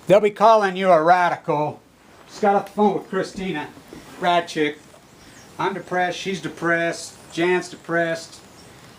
They'll be calling you a radical. Just got off the phone with Christina, rad chick. I'm depressed, she's depressed, Jan's depressed.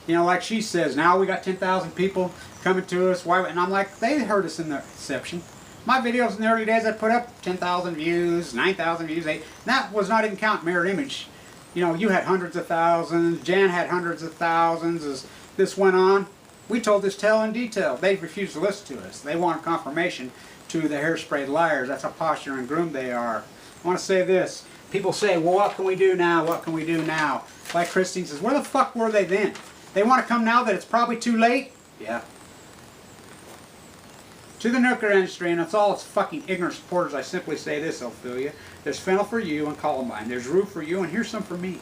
You know, like she says, now we got 10,000 people coming to us. Why? And I'm like, they heard us in the inception. My videos in the early days, I put up 10,000 views, 9,000 views, 8. That was not even counting mirror image. You know, you had hundreds of thousands, Jan had hundreds of thousands. As this went on, we told this tale in detail. They refused to listen to us. They wanted confirmation to the hairsprayed liars. That's how posture and groomed they are. I want to say this. People say, well, what can we do now? What can we do now? Like Christine says, where the fuck were they then? They want to come now that it's probably too late? Yeah. To the nuclear industry and it's all its fucking ignorant supporters, I simply say this, Ophelia. There's fennel for you and columbine. There's rue for you and here's some for me.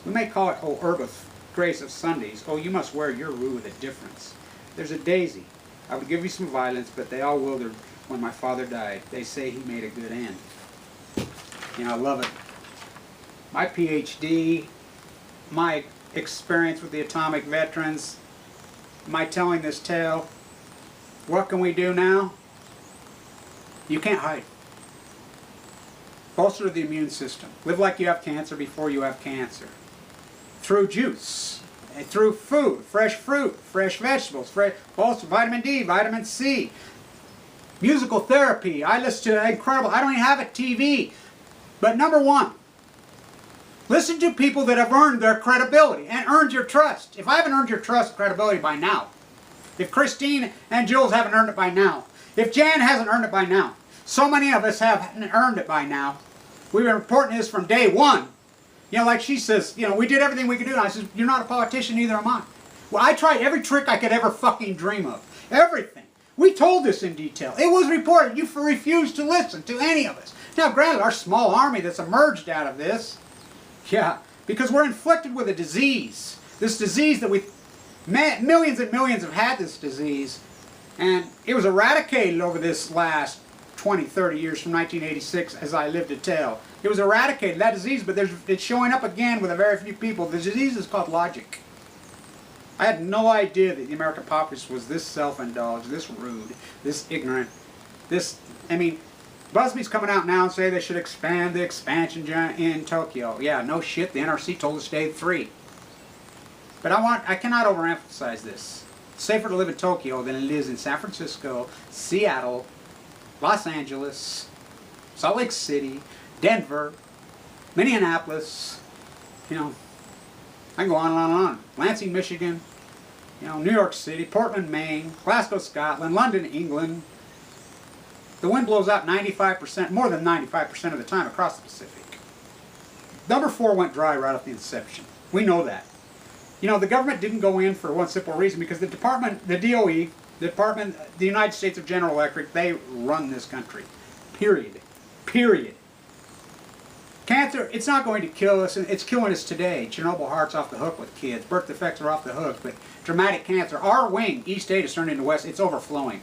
We may call it oh herb of grace of Sundays. Oh, you must wear your rue with a difference. There's a daisy. I would give you some violets, but they all withered when my father died. They say he made a good end. You know, I love it. My PhD, my experience with the atomic veterans, my telling this tale, what can we do now? You can't hide. Bolster the immune system. Live like you have cancer before you have cancer. Through juice, and through food, fresh fruit, fresh vegetables, bolster vitamin D, vitamin C. Musical therapy. I listen to incredible, I don't even have a TV. But number one, listen to people that have earned their credibility and earned your trust. If I haven't earned your trust and credibility by now, if Christine and Jules haven't earned it by now, if Jan hasn't earned it by now, so many of us haven't earned it by now. We've been reporting this from day one. You know, like she says, you know, we did everything we could do. And I said, you're not a politician, neither am I. Well, I tried every trick I could ever fucking dream of. Everything. We told this in detail. It was reported. You refused to listen to any of us. Now, granted, our small army that's emerged out of this, yeah, because we're inflicted with a disease. This disease that millions and millions have had this disease. And it was eradicated over this last 20, 30 years from 1986 as I lived to tell. It was eradicated, that disease, but it's showing up again with a very few people. The disease is called logic. I had no idea that the American populace was this self-indulged, this rude, this ignorant, this, I mean, Busby's coming out now and say they should expand the expansion in Tokyo. Yeah, no shit, the NRC told us to stay free. But I cannot overemphasize this. It's safer to live in Tokyo than it is in San Francisco, Seattle, Los Angeles, Salt Lake City, Denver, Minneapolis, you know, I can go on and on and on. Lansing, Michigan, you know, New York City, Portland, Maine, Glasgow, Scotland, London, England. The wind blows out 95%, more than 95% of the time across the Pacific. Number 4 went dry right off the inception. We know that. You know, the government didn't go in for one simple reason, because the department, the DOE, the United States of General Electric, they run this country. Period. Period. Cancer, it's not going to kill us, and it's killing us today. Chernobyl heart's off the hook with kids. Birth defects are off the hook, but dramatic cancer, our wing, East 8 is turning into West, it's overflowing.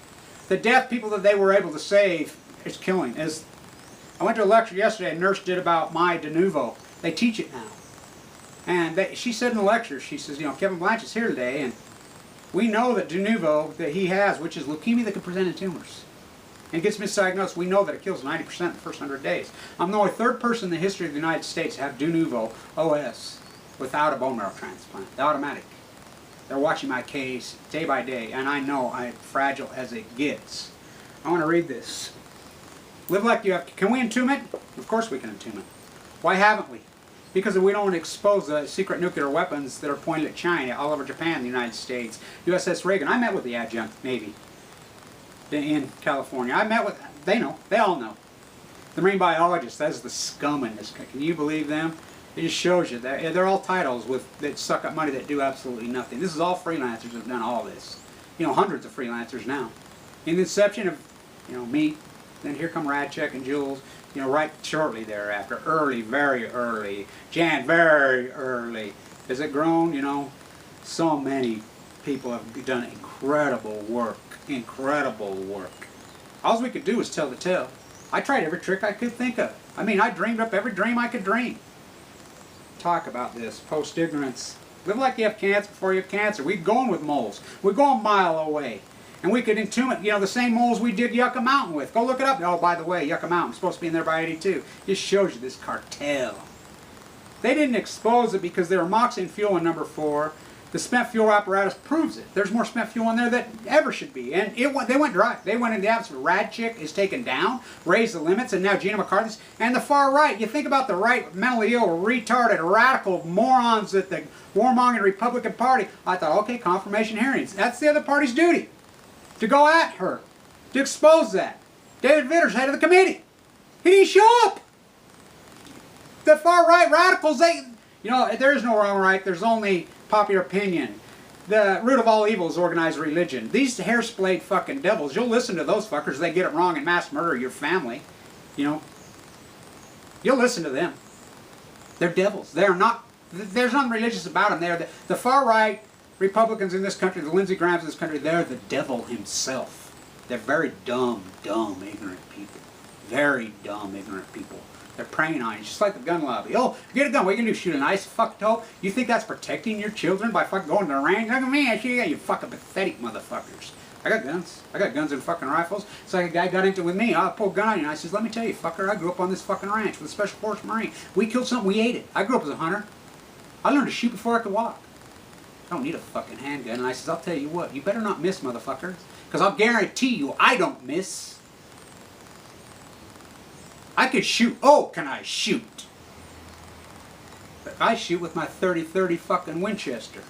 The deaf people that they were able to save is killing. I went to a lecture yesterday, a nurse did about my de novo. They teach it now. And she said in the lecture, she says, you know, Kevin Blanch is here today, and we know that de novo that he has, which is leukemia that can present in tumors, and gets misdiagnosed, we know that it kills 90% in the first 100 days. I'm the only third person in the history of the United States to have de novo OS without a bone marrow transplant. The automatic. They're watching my case day by day, and I know I'm fragile as it gets. I want to read this. Live like you have to. Can we entomb it? Of course we can entomb it. Why haven't we? Because we don't want to expose the secret nuclear weapons that are pointed at China, all over Japan, the United States, USS Reagan. I met with the adjunct Navy in California. I met with, they know, they all know. The marine biologists, that's the scum in this country. Can you believe them? It just shows you that they're all titles that suck up money that do absolutely nothing. This is all freelancers that have done all this. You know, hundreds of freelancers now. In the inception of, you know, me, then here come Radchek and Jules, you know, right shortly thereafter. Early, very early. Jan, very early. Has it grown? You know, so many people have done incredible work. Incredible work. All we could do was tell the tale. I tried every trick I could think of. I mean, I dreamed up every dream I could dream. Talk about this. Post-ignorance. Live like you have cancer before you have cancer. We're going with moles. We're going a mile away. And we could entomb it, you know, the same moles we did Yucca Mountain with. Go look it up. Oh, by the way, Yucca Mountain's supposed to be in there by 82. Just shows you this cartel. They didn't expose it because they were moxing fuel in number 4. The spent fuel apparatus proves it. There's more spent fuel in there than ever should be. And they went dry. They went in the atmosphere. Radchick is taken down, raised the limits, and now Gina McCarthy's. And the far right, you think about the right, mentally ill, retarded, radical morons at the warmongering Republican Party. I thought, okay, confirmation hearings. That's the other party's duty. To go at her. To expose that. David Vitter's head of the committee. He didn't show up. The far right radicals, you know, there is no wrong or right. There's only popular opinion. The root of all evil is organized religion. These hair-splayed fucking devils, you'll listen to those fuckers. They get it wrong and mass murder your family. You know, you'll listen to them. They're devils. They're not. There's nothing religious about them. They're the far right Republicans in this country, the Lindsey Grahams in this country. They're the devil himself. They're very dumb, ignorant people. Very dumb, ignorant people. They're preying on you, just like the gun lobby. Oh, get a gun. What are you going to do? Shoot an ice fuck toe? You think that's protecting your children by fucking going to the range? Look at me. I shoot you. You fucking pathetic motherfuckers. I got guns. I got guns and fucking rifles. It's like a guy got into it with me. I pulled a gun on you and I says, let me tell you, fucker, I grew up on this fucking ranch with a Special Forces Marine. We killed something, we ate it. I grew up as a hunter. I learned to shoot before I could walk. I don't need a fucking handgun. And I says, I'll tell you what, you better not miss, motherfucker. Because I'll guarantee you I don't miss. I could shoot. Oh, can I shoot? But I shoot with my 30-30 fucking Winchester.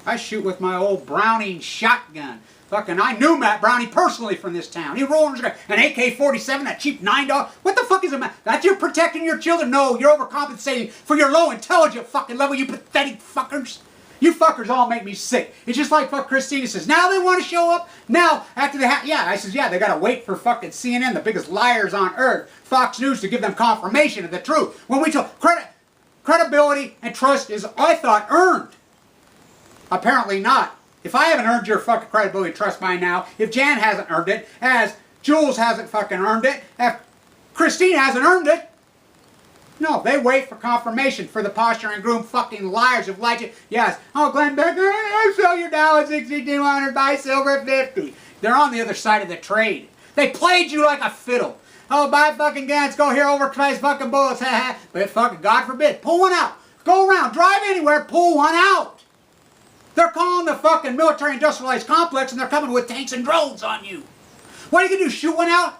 I shoot with my old Browning shotgun. Fucking, I knew Matt Browning personally from this town. He rolled an AK-47, that cheap $9. What the fuck is it? That you're protecting your children? No, you're overcompensating for your low intelligence fucking level, you pathetic fuckers. You fuckers all make me sick. It's just like fuck Christina says, now they want to show up? Now, after they have, yeah, I says, yeah, they got to wait for fucking CNN, the biggest liars on earth, Fox News, to give them confirmation of the truth. When we talk, credibility and trust is, I thought, earned. Apparently not. If I haven't earned your fucking credibility and trust by now, if Jan hasn't earned it, as Jules hasn't fucking earned it, if Christine hasn't earned it, no, they wait for confirmation for the posture and groom fucking liars of legend. Yes. Oh, Glenn Becker, I'll sell your Dow at 6,200, buy silver at 50. They're on the other side of the trade. They played you like a fiddle. Oh, buy fucking guns, go here, overprice fucking bullets, but fucking, God forbid, pull one out. Go around, drive anywhere, pull one out. They're calling the fucking military industrialized complex and they're coming with tanks and drones on you. What are you going to do, shoot one out?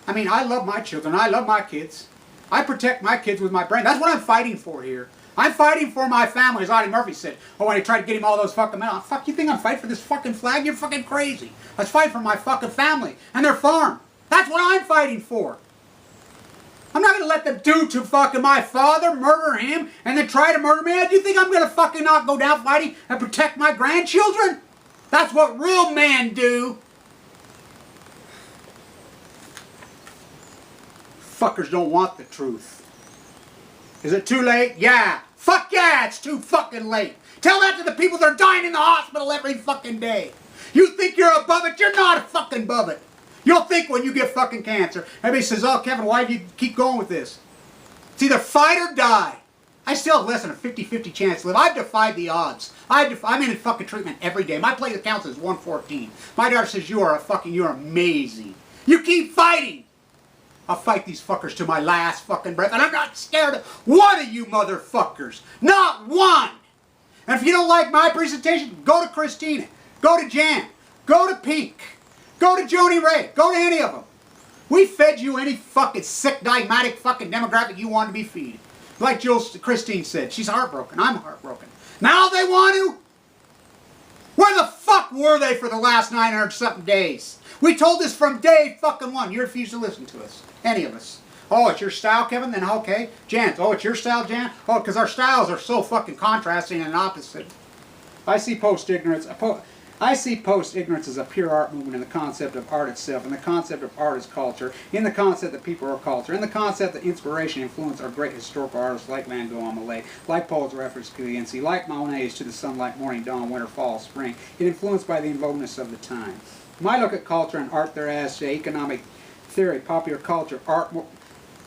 I mean, I love my children, I love my kids. I protect my kids with my brain. That's what I'm fighting for here. I'm fighting for my family, as Audie Murphy said. Oh, when he tried to get him all those fucking men. Fuck, you think I'm fighting for this fucking flag? You're fucking crazy. Let's fight for my fucking family and their farm. That's what I'm fighting for. I'm not going to let them do to fucking my father, murder him, and then try to murder me. Do you think I'm going to fucking not go down fighting and protect my grandchildren? That's what real men do. Fuckers don't want the truth. Is it too late? Yeah. Fuck yeah, it's too fucking late. Tell that to the people that are dying in the hospital every fucking day. You think you're above it? You're not fucking above it. You'll think when you get fucking cancer. Everybody says, oh, Kevin, why do you keep going with this? It's either fight or die. I still have less than a 50-50 chance to live. I've defied the odds. I'm in fucking treatment every day. My platelet count is 114. My daughter says, you're amazing. You keep fighting. I'll fight these fuckers to my last fucking breath. And I'm not scared of one of you motherfuckers. Not one. And if you don't like my presentation, go to Christina. Go to Jan. Go to Pink. Go to Joni Ray. Go to any of them. We fed you any fucking sick, dogmatic fucking demographic you want to be feeding. Like Christine said, she's heartbroken. I'm heartbroken. Now they want to? Where the fuck were they for the last 900-something days? We told this from day fucking one. You refuse to listen to us. Any of us. Oh, it's your style, Kevin? Then okay. Jan, oh, it's your style, Jan? Oh, because our styles are so fucking contrasting and opposite. I see post-ignorance. I see post-ignorance as a pure art movement in the concept of art itself, in the concept of art as culture, in the concept that people are culture, in the concept that inspiration and influence are great historical artists like Van Gogh on Malay, like Paul's reference to the NC, like Monet's to the sunlight, morning, dawn, winter, fall, spring, and influenced by the invokeness of the time. When I look at culture and art there as economic theory, popular culture, art,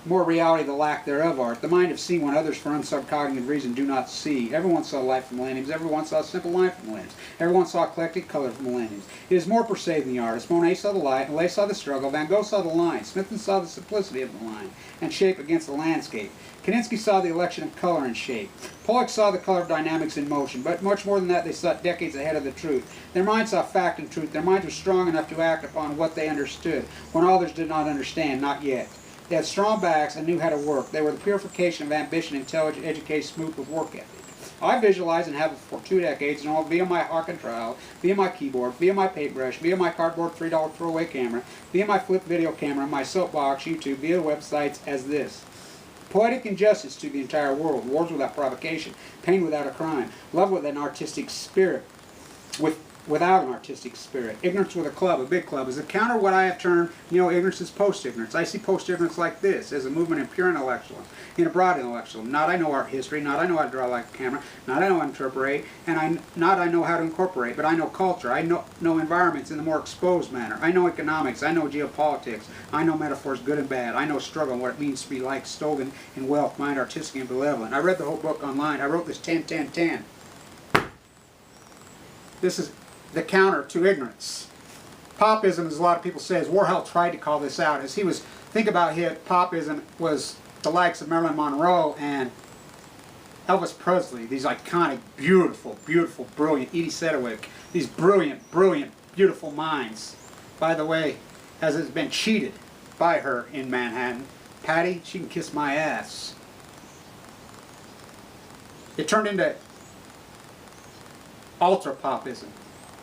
more reality the lack thereof art. The mind of seeing when others for unsubcognitive reason do not see. Everyone saw light from millenniums. Everyone saw simple line from millenniums. Everyone saw eclectic color from millenniums. It is more per se than the artist. Monet saw the light, Millais saw the struggle, Van Gogh saw the line, Smithson saw the simplicity of the line and shape against the landscape. Kandinsky saw the election of color and shape. Pollock saw the color of dynamics in motion, but much more than that, they saw decades ahead of the truth. Their minds saw fact and truth. Their minds were strong enough to act upon what they understood, when others did not understand, not yet. They had strong backs and knew how to work. They were the purification of ambition, intelligent, educated, smooth with work ethic. I visualize and have for 2 decades, and all via my Hawken trowel, via my keyboard, via my paintbrush, via my cardboard $3 throwaway camera, via my flip video camera, my soapbox, YouTube, via websites as this. Poetic injustice to the entire world, wars without provocation, pain without a crime, love with an artistic spirit, without an artistic spirit, ignorance with a club, a big club, is a counter what I have termed, ignorance is post-ignorance. I see post-ignorance like this, as a movement in pure intellectualism, in a broad intellectualism. Not I know art history, not I know how to draw like a camera, not I know how to interpret, and I know how to incorporate, but I know culture, I know environments in the more exposed manner. I know economics, I know geopolitics, I know metaphors good and bad, I know struggle and what it means to be like, stolen in wealth, mind, artistic, and benevolent. I read the whole book online. I wrote this 10-10-10. This is the counter to ignorance. Popism, as a lot of people say, as Warhol tried to call this out, as he was, think about it, popism was the likes of Marilyn Monroe and Elvis Presley, these iconic, beautiful, beautiful, brilliant, Edie Sedgwick, these brilliant, brilliant, beautiful minds. By the way, as has been cheated by her in Manhattan, Patty, she can kiss my ass. It turned into ultra-popism,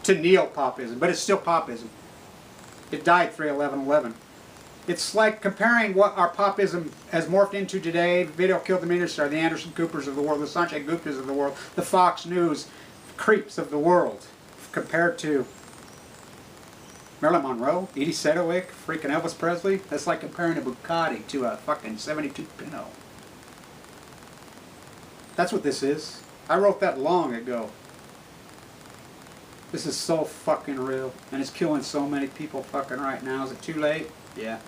to neo-popism, but it's still popism. It died 3/11/11. It's like comparing what our popism has morphed into today. Video killed the megastar, the Anderson Coopers of the world, the Sanjay Guptas of the world, the Fox News creeps of the world, compared to Marilyn Monroe, Edie Sedgwick, freaking Elvis Presley. That's like comparing a Bugatti to a fucking 72 Pinot. That's what this is. I wrote that long ago. This is so fucking real, and it's killing so many people fucking right now. Is it too late? Yeah.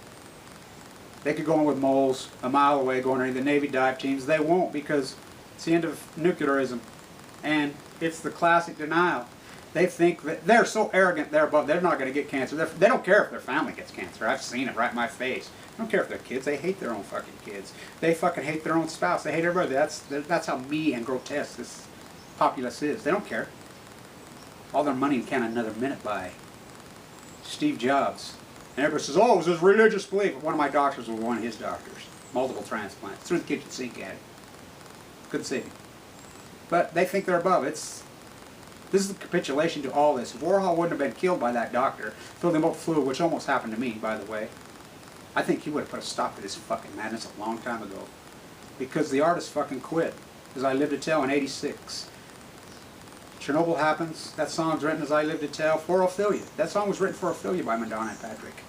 They could go in with moles a mile away going to the Navy dive teams. They won't, because it's the end of nuclearism, and it's the classic denial. They think that they're so arrogant they're not going to get cancer. They don't care if their family gets cancer. I've seen it right in my face. They don't care if they're kids. They hate their own fucking kids. They fucking hate their own spouse. They hate everybody. That's how mean and grotesque this populace is. They don't care. All their money can't another minute buy. Steve Jobs. And everybody says, oh, it was his religious belief. One of my doctors was one of his doctors. Multiple transplants. Threw the kitchen sink at him. Couldn't save him. But they think they're above. This is the capitulation to all this. If Warhol wouldn't have been killed by that doctor, filled him up with fluid, which almost happened to me, by the way, I think he would have put a stop to this fucking madness a long time ago. Because the artist fucking quit. As I Live to Tell in '86. Chernobyl happens. That song's written, As I Live to Tell, for Ophelia. That song was written for Ophelia by Madonna and Patrick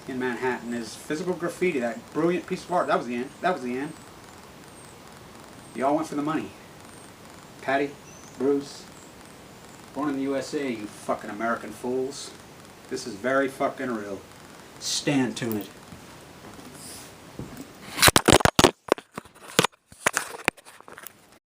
in Manhattan. His physical graffiti, that brilliant piece of art. That was the end. That was the end. You all went for the money. Patty, Bruce, born in the USA, you fucking American fools. This is very fucking real. Stand to it.